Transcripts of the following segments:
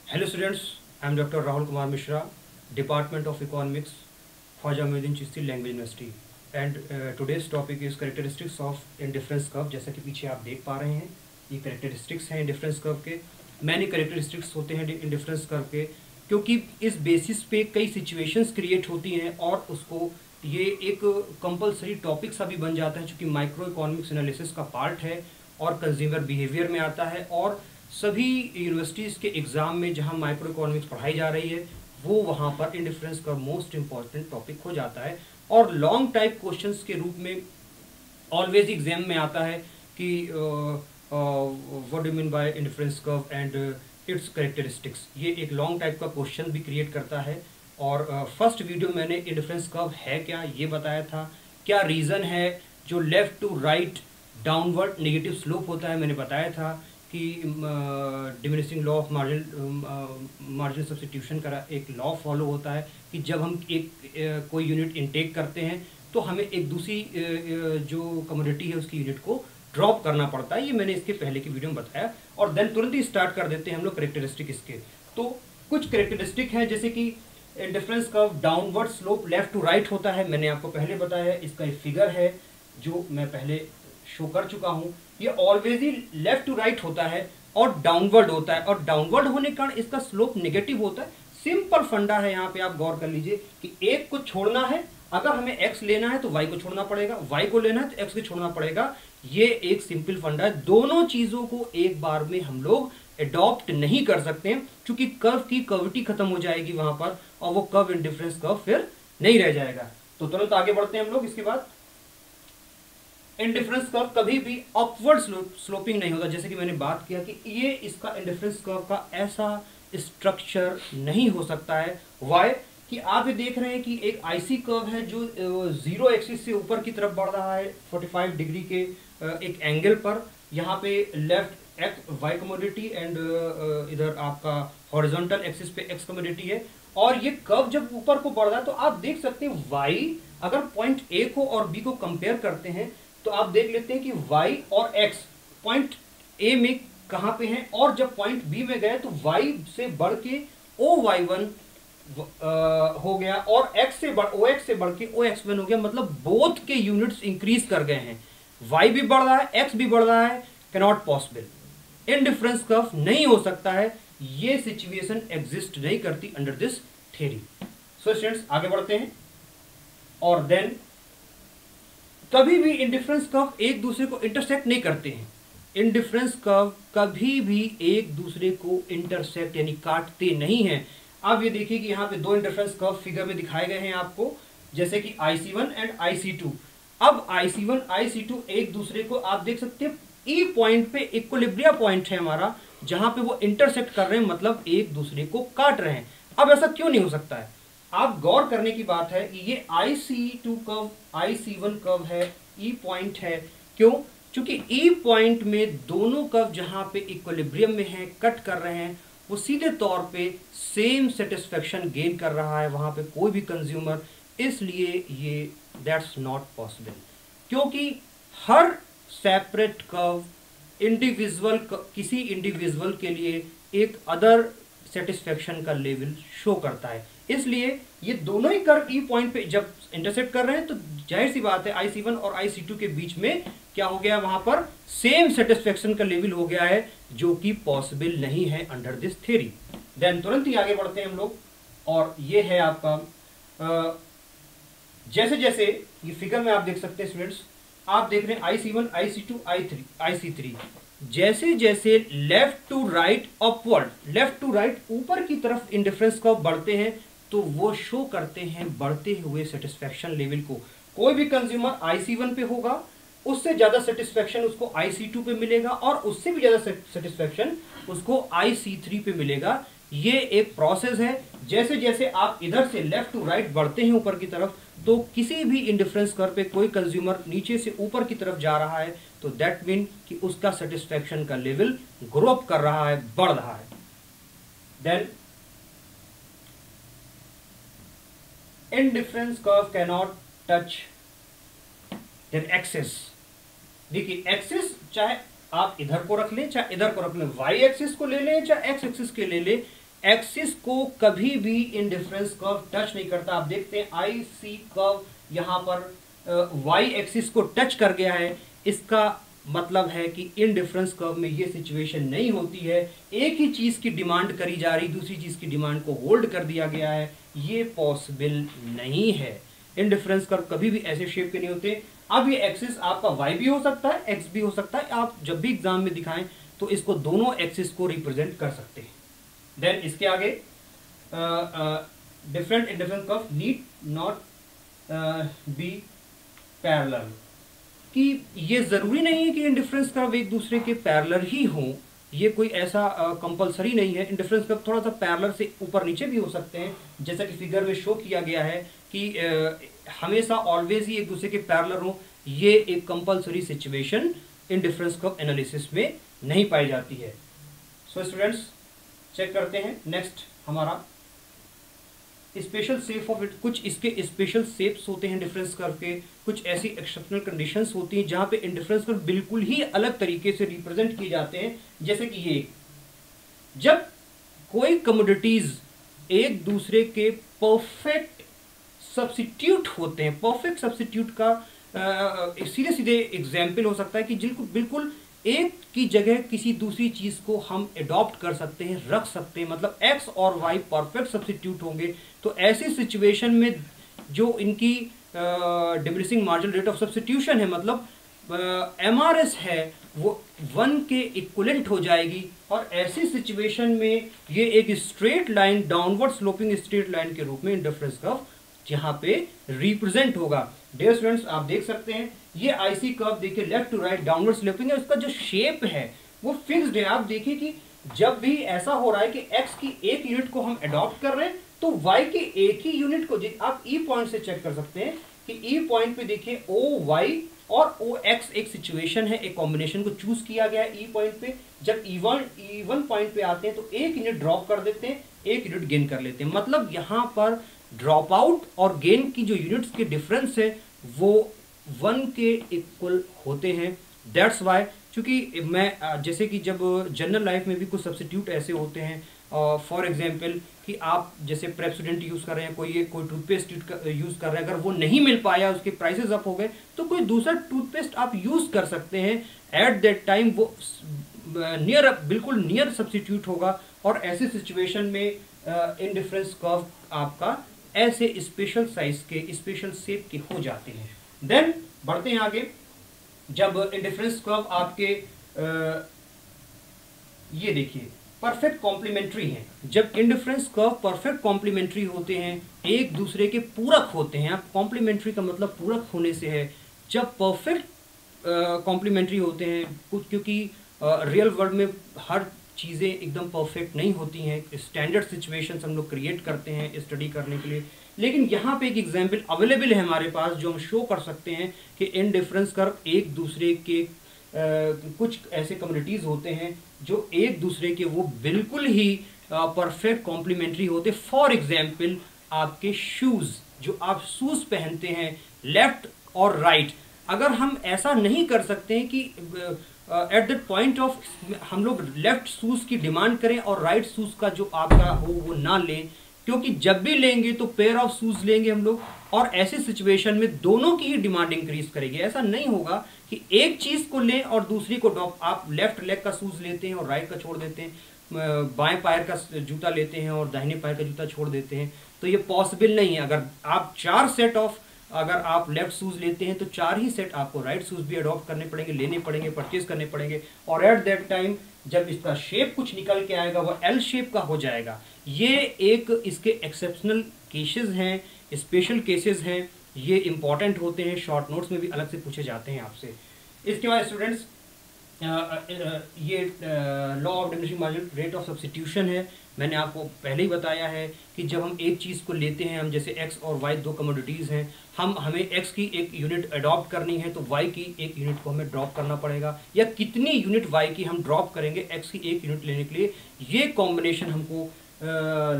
Hello students, I am Dr. Rahul Kumar Mishra, Department of Economics, Khwaja Muhyiddin Chishti Language University. And today's topic is characteristics of indifference curve. जैसा कि पीछे आप देख पा रहे हैं, ये characteristics हैं indifference curve के. मैंने characteristics होते हैं indifference curve के, क्योंकि इस बेसिस पे कई situations create होती हैं और उसको ये एक कंपलसरी टॉपिक सा भी बन जाता है, चूँकि माइक्रो इकोनॉमिक्स एनालिसिस का पार्ट है और कंज्यूमर बिहेवियर में आता है और सभी यूनिवर्सिटीज़ के एग्ज़ाम में जहाँ माइक्रो इकोनॉमिक्स पढ़ाई जा रही है वो वहाँ पर इंडिफरेंस का मोस्ट इम्पॉर्टेंट टॉपिक हो जाता है और लॉन्ग टाइप क्वेश्चंस के रूप में ऑलवेज एग्जाम में आता है कि what do mean by indifference curve and its characteristics. ये एक लॉन्ग टाइप का क्वेश्चन भी क्रिएट करता है. और फर्स्ट वीडियो मैंने इंडिफरेंस कर्व है क्या ये बताया था, क्या रीज़न है जो left to right downward negative slope होता है. मैंने बताया था कि diminishing law of margin substitution का एक लॉ फॉलो होता है कि जब हम कोई यूनिट इनटेक करते हैं तो हमें एक दूसरी जो कमोडिटी है उसकी यूनिट को ड्रॉप करना पड़ता है. ये मैंने इसके पहले की वीडियो में बताया. और देन तुरंत ही स्टार्ट कर देते हैं हम लोग करेक्टरिस्टिक इसके. तो कुछ करेक्टरिस्टिक हैं जैसे कि indifference curve downward slope left to right होता है. मैंने आपको पहले बताया, इसका एक फिगर है जो मैं पहले शो कर चुका हूँ. ये ऑलवेज ही लेफ्ट टू राइट होता है और डाउनवर्ड होता है और डाउनवर्ड होने के कारण इसका स्लोप नेगेटिव होता है. सिंपल फंडा है. यहाँ पे आप गौर कर लीजिए कि एक को छोड़ना है, अगर हमें x लेना है तो y को छोड़ना पड़ेगा, y को लेना है तो x को छोड़ना पड़ेगा. ये एक सिंपल फंडा है. दोनों चीजों को एक बार में हम लोग एडॉप्ट नहीं कर सकते हैं क्योंकि कर्व की कर्विटी खत्म हो जाएगी वहां पर और वो कर्व इंडिफरेंस कर्व फिर नहीं रह जाएगा. तो तुरंत आगे बढ़ते हैं हम लोग. इसके बाद इंडिफरेंस कर्व कभी भी अपवर्ड स्लोपिंग नहीं होता. जैसे कि मैंने बात किया कि ये इसका इंडिफरेंस कर्व का ऐसा स्ट्रक्चर नहीं हो सकता है. वाई कि आप ये देख रहे हैं कि एक आईसी कर्व है जो जीरो एक्सिस से ऊपर की तरफ बढ़ रहा है 45 डिग्री के एक एंगल पर. यहाँ पे left X Y commodity and इधर आपका हॉरिजॉन्टल एक्सिस पे एक्स कमोडिटी है. और ये कर्व जब ऊपर को बढ़ रहा है तो आप देख सकते हैं वाई अगर पॉइंट ए को और बी को कंपेयर करते हैं तो आप देख लेते हैं कि y और x पॉइंट A में कहां पे हैं और जब पॉइंट B में गए तो y से बढ़ के OY1 हो गया और OX से बढ़ के OX1 हो गया. मतलब बोथ के यूनिट्स इंक्रीज कर गए हैं. y भी बढ़ रहा है, x भी बढ़ रहा है. Cannot possible. इंडिफरेंस कर्व नहीं हो सकता है. ये सिचुएशन एग्जिस्ट नहीं करती under this theory. So students आगे बढ़ते हैं. और देन कभी भी इंडिफरेंस कर्व एक दूसरे को इंटरसेक्ट नहीं करते हैं. इंडिफरेंस कर्व कभी भी एक दूसरे को इंटरसेक्ट यानी काटते नहीं हैं. आप ये देखिए कि यहाँ पे दो इंडिफरेंस कर्व फिगर में दिखाए गए हैं आपको, जैसे कि IC1 एंड IC2. अब IC1 IC2 एक दूसरे को आप देख सकते हैं ई पॉइंट पे इक्विलिब्रिया पॉइंट है हमारा जहां पे वो इंटरसेक्ट कर रहे हैं, मतलब एक दूसरे को काट रहे हैं. अब ऐसा क्यों नहीं हो सकता है? आप गौर करने की बात है कि ये IC2 कर्व IC1 कर्व है, ई पॉइंट है. क्यों? क्योंकि ई पॉइंट में दोनों कर्व जहां पे इक्विलिब्रियम में है, कट कर रहे हैं, वो सीधे तौर पे सेम सेटिस्फेक्शन गेन कर रहा है वहां पे कोई भी कंज्यूमर. इसलिए ये दैट्स नॉट पॉसिबल क्योंकि हर सेपरेट कर्व इंडिविजुअल किसी इंडिविजुअल के लिए एक अदर सेटिस्फेक्शन का लेवल शो करता है. इसलिए ये दोनों ही कर्व ई पॉइंट पे जब इंटरसेक्ट कर रहे हैं तो जाहिर सी बात है IC1 और IC2 के बीच में क्या हो गया, वहां पर सेम सेटिस्फेक्शन का लेवल हो गया है जो कि पॉसिबल नहीं है अंडर दिस थ्योरी. देन तुरंत ही आगे बढ़ते हैं हम लोग. और ये है आपका जैसे जैसे ये फिगर में आप देख सकते हैं स्टूडेंट्स, आप देख रहे हैं IC1 IC2 IC3. जैसे जैसे left to right upward, left to right ऊपर की तरफ इंडिफरेंस कर्व बढ़ते हैं तो वो शो करते हैं बढ़ते हुए सेटिस्फेक्शन लेवल को. कोई भी कंज्यूमर IC1 पे होगा, उससे ज्यादा सेटिस्फेक्शन उसको IC2 पे मिलेगा और उससे भी ज्यादा सेटिस्फेक्शन उसको IC3 पे मिलेगा. ये एक प्रोसेस है. जैसे जैसे आप इधर से लेफ्ट टू राइट बढ़ते हैं ऊपर की तरफ तो किसी भी इंडिफरेंस कर्व पे कोई कंज्यूमर नीचे से ऊपर की तरफ जा रहा है तो दैट मीन कि उसका सेटिस्फेक्शन का लेवल ग्रो अप कर रहा है, बढ़ रहा है. Then indifference curve cannot touch their axis. देखिए एक्सिस चाहे आप इधर को रख लें चाहे इधर को रख लें, वाई एक्सिस को ले लें चाहे एक्स एक्सिस के ले लें, एक्सिस को कभी भी इंडिफरेंस कर्व टच नहीं करता। आप देखते हैं IC कर्व यहां पर वाई एक्सिस को टच कर गया है, इसका मतलब है कि इंडिफरेंस कर्व में ये सिचुएशन नहीं होती है। एक ही चीज की डिमांड करी जा रही, दूसरी चीज की डिमांड को होल्ड कर दिया गया है, ये पॉसिबल नहीं है। इंडिफरेंस कर्व कभी भी ऐसे शेप के नहीं होते। अब ये एक्सिस आपका वाई भी हो सकता है, एक्स भी हो सकता है। आप जब भी एग्जाम में दिखाएं तो इसको दोनों एक्सिस को रिप्रेजेंट कर सकते हैं। देन इसके आगे different indifference curve need not be parallel, कि ये जरूरी नहीं है कि इंडिफरेंस कर्व एक दूसरे के पैरेलल ही हों, ये कोई ऐसा कंपलसरी नहीं है। इंडिफरेंस कर्व थोड़ा सा पैरेलल से ऊपर नीचे भी हो सकते हैं, जैसा कि फिगर में शो किया गया है कि हमेशा ऑलवेज ही एक दूसरे के पैरेलल हो, ये एक compulsory situation indifference curve analysis में नहीं पाई जाती है। सो स्टूडेंट्स चेक करते हैं नेक्स्ट हमारा स्पेशल शेप ऑफ इट। कुछ इसके स्पेशल शेप्स होते हैं डिफरेंस कर्व के, कुछ ऐसी एक्सेप्शनल कंडीशंस होती हैं जहां पे इंडिफरेंस कर्व बिल्कुल ही अलग तरीके से रिप्रेजेंट किए जाते हैं। जैसे कि ये, जब कोई कमोडिटीज एक दूसरे के परफेक्ट सब्स्टिट्यूट होते हैं। परफेक्ट सब्स्टिट्यूट का सीधे सीधे एग्जाम्पल हो सकता है कि जिनको बिल्कुल एक की जगह किसी दूसरी चीज को हम अडॉप्ट कर सकते हैं, रख सकते हैं, मतलब एक्स और वाई परफेक्ट सब्स्टिट्यूट होंगे। तो ऐसी सिचुएशन में जो इनकी diminishing marginal rate of substitution है, मतलब MRS है, वो 1 के इक्विवेलेंट हो जाएगी। और ऐसी सिचुएशन में ये एक straight line, downward sloping straight line के रूप में इंडिफरेंस कर्व यहाँ पे रिप्रेजेंट होगा। डियर स्टूडेंट्स आप देख सकते हैं ये IC कर्व देखिए, left to right downward sloping है, उसका जो शेप है वो फिक्स्ड है। आप देखिए कि जब भी ऐसा हो रहा है कि x की एक यूनिट को हम अडॉप्ट कर रहे हैं तो y के एक ही यूनिट को आप E पॉइंट से चेक कर सकते हैं कि E पॉइंट पे देखिए OY और OX एक सिचुएशन है, एक कॉम्बिनेशन को चूज किया गया है E पॉइंट पे। जब E1 पॉइंट पे आते हैं तो एक यूनिट ड्रॉप कर देते हैं, एक यूनिट गेन कर लेते हैं। मतलब यहां पर ड्रॉप आउट और गेन की जो यूनिट्स के डिफरेंस है वो 1 के इक्वल होते हैं। दैट्स वाई, क्योंकि मैं जैसे कि जब जनरल लाइफ में भी कुछ सब्स्टिट्यूट ऐसे होते हैं, फॉर एग्जांपल कि आप जैसे प्रेप्सोडेंट यूज कर रहे हैं, कोई टूथपेस्ट यूज कर रहे हैं, अगर वो नहीं मिल पाया, उसके प्राइसेस अप हो गए, तो कोई दूसरा टूथपेस्ट आप यूज कर सकते हैं। एट दैट टाइम वो बिल्कुल नियर सब्स्टिट्यूट होगा। और ऐसे सिचुएशन में इंडिफरेंस कर्व आपका ऐसे स्पेशल साइज के, स्पेशल शेप के हो जाते हैं। देन बढ़ते हैं आगे। जब इंडिफरेंस कर्व आपके ये देखिए परफेक्ट कॉम्प्लीमेंट्री हैं, जब इंडिफरेंस कर्व परफेक्ट कॉम्प्लीमेंट्री होते हैं, एक दूसरे के पूरक होते हैं। अब कॉम्प्लीमेंट्री का मतलब पूरक होने से है। जब परफेक्ट कॉम्प्लीमेंट्री होते हैं, क्योंकि रियल वर्ल्ड में हर चीज़ें एकदम परफेक्ट नहीं होती हैं, स्टैंडर्ड सिचुएशंस हम लोग क्रिएट करते हैं स्टडी करने के लिए। लेकिन यहाँ पे एक एग्जाम्पल अवेलेबल है हमारे पास जो हम शो कर सकते हैं कि इंडिफरेंस कर्व एक दूसरे के कुछ ऐसे कम्युनिटीज होते हैं जो एक दूसरे के वो बिल्कुल ही परफेक्ट कॉम्प्लीमेंट्री होते। फॉर एग्जाम्पल आपके शूज, जो आप शूज पहनते हैं लेफ्ट और राइट, अगर हम ऐसा नहीं कर सकते हैं कि एट द पॉइंट ऑफ हम लोग लेफ्ट शूज की डिमांड करें और राइट शूज का जो आपका हो वो ना लें, क्योंकि जब भी लेंगे तो पेयर ऑफ शूज लेंगे हम लोग, और ऐसी सिचुएशन में दोनों की ही डिमांड इंक्रीज करेगी। ऐसा नहीं होगा कि एक चीज को लें और दूसरी को ड्रॉप। आप लेफ्ट लेग का शूज लेते हैं और राइट का छोड़ देते हैं, बाएं पैर का जूता लेते हैं और दाहिने पैर का जूता छोड़ देते हैं, तो ये पॉसिबल नहीं है। अगर आप 4 सेट ऑफ, अगर आप लेफ्ट शूज लेते हैं तो 4 ही सेट आपको राइट शूज भी अडॉप्ट करने पड़ेंगे, लेने पड़ेंगे, परचेज करने पड़ेंगे। और एट दैट टाइम जब इसका शेप कुछ निकल के आएगा वो एल शेप का हो जाएगा। ये एक इसके एक्सेप्शनल केसेस हैं, स्पेशल केसेस हैं, ये इंपॉर्टेंट होते हैं, शॉर्ट नोट्स में भी अलग से पूछे जाते हैं आपसे। इसके बाद स्टूडेंट्स ये law of diminishing marginal rate of substitution है। मैंने आपको पहले ही बताया है कि जब हम एक चीज़ को लेते हैं, हम जैसे x और y दो कमोडिटीज़ हैं, हमें x की एक यूनिट अडॉप्ट करनी है तो y की एक यूनिट को हमें ड्रॉप करना पड़ेगा, या कितनी यूनिट y की हम ड्रॉप करेंगे x की एक यूनिट लेने के लिए, ये कॉम्बिनेशन हमको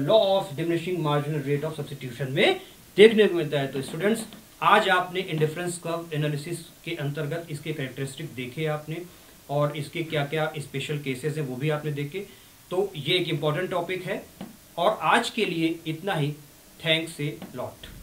law of diminishing marginal rate of substitution में देखने को मिलता है। तो स्टूडेंट्स आज आपने इंडिफरेंस कर्व एनालिसिस के अंतर्गत इसके कैरेक्टरिस्टिक देखे आपने, और इसके क्या क्या स्पेशल केसेस हैं वो भी आपने देखे। तो ये एक इम्पॉर्टेंट टॉपिक है। और आज के लिए इतना ही। Thanks a lot.